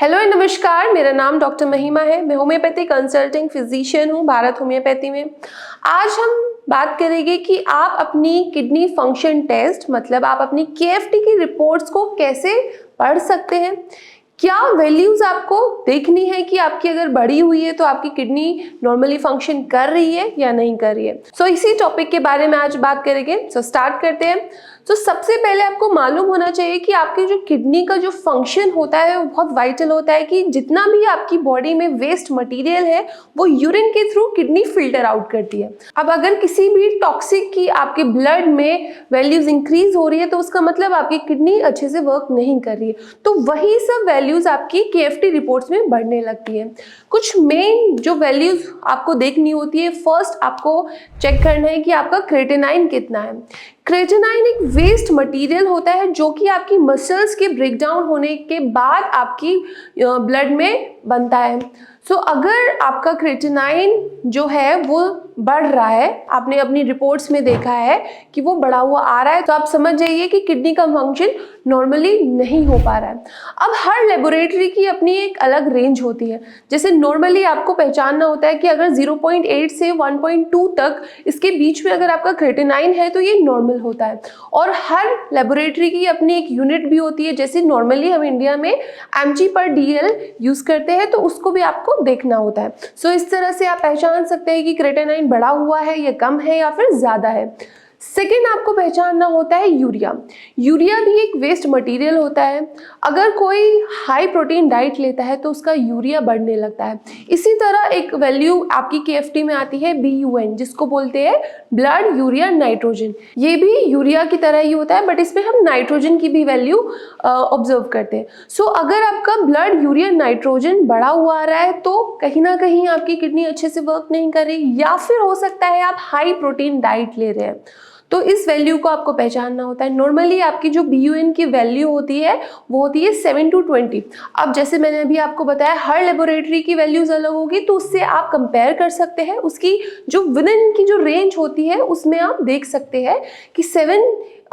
Hello नमस्कार, मेरा नाम डॉक्टर महिमा है। मैं होम्योपैथी कंसल्टिंग फिजिशियन हूँ भारत होम्योपैथी में। आज हम बात करेंगे कि आप अपनी किडनी फंक्शन टेस्ट मतलब आप अपनी केएफटी की रिपोर्ट्स को कैसे पढ़ सकते हैं। क्या वैल्यूज आपको देखनी है कि आपकी अगर बढ़ी हुई है तो आपकी किडनी नॉर्मली फंक्शन कर रही है या नहीं कर रही है। इसी टॉपिक के बारे में आज बात करेंगे। स्टार्ट करते हैं। सबसे पहले आपको मालूम होना चाहिए कि आपकी जो किडनी का जो फंक्शन होता है वो बहुत वाइटल होता है कि जितना भी आपकी बॉडी में वेस्ट मटेरियल है वो यूरिन के थ्रू किडनी फिल्टर आउट करती है। अब अगर किसी भी टॉक्सिक की आपके ब्लड में वैल्यूज इंक्रीज हो रही है तो उसका मतलब आपकी किडनी अच्छे से वर्क नहीं कर रही है। तो वही सब वैल्यूज आपकी केएफटी रिपोर्ट्स में बढ़ने लगती है। कुछ मेन जो वैल्यूज आपको देखनी होती है, फर्स्ट आपको चेक करना है कि आपका क्रेटिनाइन कितना है। क्रेटिनाइन एक वेस्ट मटेरियल होता है जो कि आपकी मसल्स के ब्रेकडाउन होने के बाद आपकी ब्लड में बनता है। अगर आपका क्रेटिनाइन जो है वो बढ़ रहा है, आपने अपनी रिपोर्ट्स में देखा है कि वो बढ़ा हुआ आ रहा है, तो आप समझ जाइए कि किडनी का फंक्शन नॉर्मली नहीं हो पा रहा है। अब हर लेबोरेटरी की अपनी एक अलग रेंज होती है। जैसे नॉर्मली आपको पहचानना होता है कि अगर 0.8 से 1.2 तक इसके बीच में अगर आपका क्रेटिनाइन है तो ये नॉर्मल होता है। और हर लेबोरेटरी की अपनी एक यूनिट भी होती है। जैसे नॉर्मली हम इंडिया में mg/dl यूज करते हैं तो उसको भी आपको देखना होता है। इस तरह से आप पहचान सकते हैं कि क्रेटिनाइन बढ़ा हुआ है या कम है या फिर ज्यादा है। सेकेंड आपको पहचानना होता है यूरिया। यूरिया भी एक वेस्ट मटेरियल होता है। अगर कोई हाई प्रोटीन डाइट लेता है तो उसका यूरिया बढ़ने लगता है। इसी तरह एक वैल्यू आपकी केएफटी में आती है BUN, जिसको बोलते हैं ब्लड यूरिया नाइट्रोजन। ये भी यूरिया की तरह ही होता है बट इसमें हम नाइट्रोजन की भी वैल्यू ऑब्जर्व करते हैं। अगर आपका ब्लड यूरिया नाइट्रोजन बढ़ा हुआ आ रहा है तो कहीं ना कहीं आपकी किडनी अच्छे से वर्क नहीं कर रही, या फिर हो सकता है आप हाई प्रोटीन डाइट ले रहे हैं। तो इस वैल्यू को आपको पहचानना होता है। नॉर्मली आपकी जो BUN की वैल्यू होती है वो होती है 7 to 20। अब जैसे मैंने अभी आपको बताया हर लेबोरेटरी की वैल्यूज अलग होगी, तो उससे आप कंपेयर कर सकते हैं। उसकी जो विद इन की जो रेंज होती है उसमें आप देख सकते हैं कि 7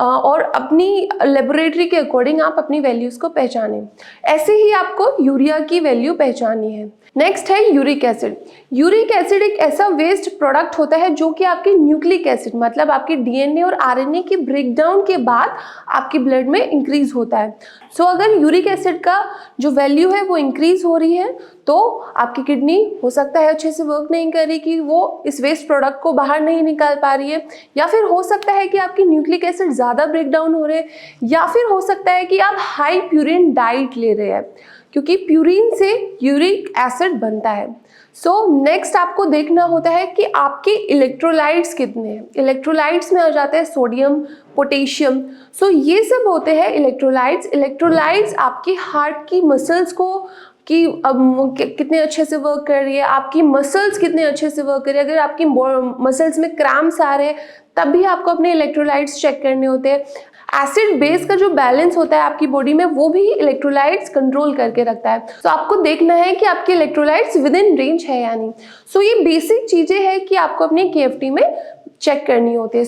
और अपनी लेबोरेटरी के अकॉर्डिंग आप अपनी वैल्यूज को पहचानें। ऐसे ही आपको यूरिया की वैल्यू पहचाननी है। नेक्स्ट है यूरिक एसिड। यूरिक एसिड एक ऐसा वेस्ट प्रोडक्ट होता है जो कि आपके न्यूक्लिक एसिड मतलब आपके DNA और RNA के ब्रेकडाउन के बाद आपके ब्लड में इंक्रीज होता है। अगर यूरिक एसिड का जो वैल्यू है वो इंक्रीज हो रही है तो आपकी किडनी हो सकता है अच्छे से वर्क नहीं कर रही, कि वो इस वेस्ट प्रोडक्ट को बाहर नहीं निकाल पा रही है, या फिर हो सकता है कि आपकी न्यूक्लिक एसिड ज़्यादा ब्रेकडाउन हो रहे हैं, या फिर हो सकता है कि आप हाई प्यूरिन डाइट ले रहे हैं, क्योंकि प्यूरिन से यूरिक एसिड बनता है। नेक्स्ट आपको देखना होता है कि आपके इलेक्ट्रोलाइट्स कितने हैं। इलेक्ट्रोलाइट्स में आ जाते हैं सोडियम, पोटेशियम। ये सब होते हैं इलेक्ट्रोलाइट्स। इलेक्ट्रोलाइट्स आपकी हार्ट की मसल्स को कि अब कितने अच्छे से वर्क कर रही है, आपकी मसल्स कितने अच्छे से वर्क कर रही है। अगर आपकी मसल्स में क्रैम्प्स आ रहे हैं तब भी आपको अपने इलेक्ट्रोलाइट्स चेक करने होते हैं। एसिड बेस का जो बैलेंस होता है आपकी बॉडी में वो भी इलेक्ट्रोलाइट्स कंट्रोल करके रखता है। आपको देखना है कि आपके इलेक्ट्रोलाइट्स विद इन रेंज है या नहीं। ये बेसिक चीजें हैं कि आपको अपनी केएफटी में चेक करनी होती है।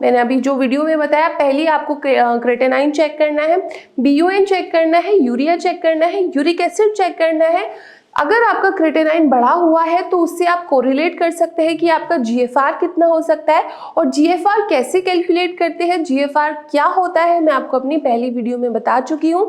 मैंने अभी जो वीडियो में बताया, पहले आपको क्रेटिनाइन चेक करना है, BUN चेक करना है, यूरिया चेक करना है, यूरिक एसिड चेक करना है। अगर आपका क्रेटिनाइन बढ़ा हुआ है तो उससे आप कोरिलेट कर सकते हैं कि आपका GFR कितना हो सकता है। और GFR कैसे कैलकुलेट करते हैं, GFR क्या होता है, मैं आपको अपनी पहली वीडियो में बता चुकी हूँ।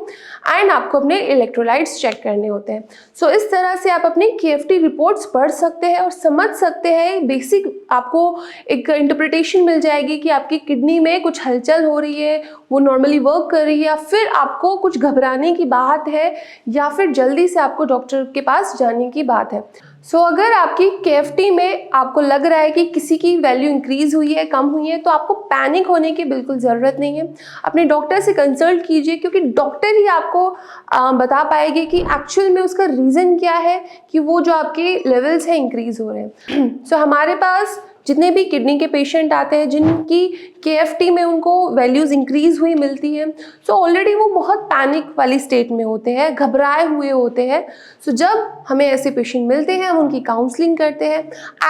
एंड आपको अपने इलेक्ट्रोलाइट्स चेक करने होते हैं। इस तरह से आप अपनी केएफटी रिपोर्ट्स पढ़ सकते हैं और समझ सकते हैं। बेसिक आपको एक इंटरप्रिटेशन मिल जाएगी कि आपकी किडनी में कुछ हलचल हो रही है, वो नॉर्मली वर्क कर रही है, या फिर आपको कुछ घबराने की बात है, या फिर जल्दी से आपको डॉक्टर के पास जाने की बात है। अगर आपकी केएफटी में आपको लग रहा है कि किसी की वैल्यू इंक्रीज हुई है, कम हुई है, तो आपको पैनिक होने की बिल्कुल ज़रूरत नहीं है। अपने डॉक्टर से कंसल्ट कीजिए, क्योंकि डॉक्टर ही आपको बता पाएंगे कि एक्चुअल में उसका रीज़न क्या है कि वो जो आपके लेवल्स हैं इंक्रीज हो रहे हैं। हमारे पास जितने भी किडनी के पेशेंट आते हैं जिनकी KFT में उनको वैल्यूज़ इंक्रीज हुई मिलती है। सो ऑलरेडी वो बहुत पैनिक वाली स्टेट में होते हैं, घबराए हुए होते हैं। सो जब हमें ऐसे पेशेंट मिलते हैं, हम उनकी काउंसलिंग करते हैं,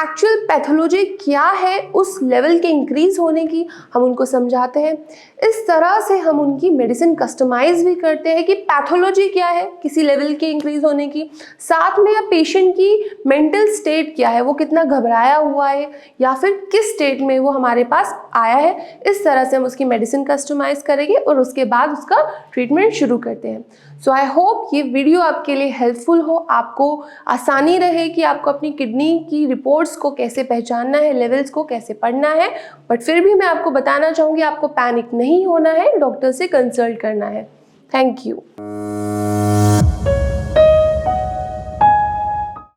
एक्चुअल पैथोलॉजी क्या है उस लेवल के इंक्रीज होने की हम उनको समझाते हैं। इस तरह से हम उनकी मेडिसिन कस्टमाइज भी करते हैं कि पैथोलॉजी क्या है किसी लेवल के इंक्रीज होने की, साथ में या पेशेंट की मेंटल स्टेट क्या है, वो कितना घबराया हुआ है या फिर किस स्टेट में वो हमारे पास आया है। इस तरह से हम उसकी मेडिसिन कस्टमाइज करेंगे और उसके बाद उसका ट्रीटमेंट शुरू करते हैं। सो आई होप ये वीडियो आपके लिए हेल्पफुल हो, आपको आसानी रहे कि आपको अपनी किडनी की रिपोर्ट्स को कैसे पहचानना है, लेवल्स को कैसे पढ़ना है। बट फिर भी मैं आपको बताना चाहूँगी आपको पैनिक नहीं होना है, डॉक्टर से कंसल्ट करना है। Thank you.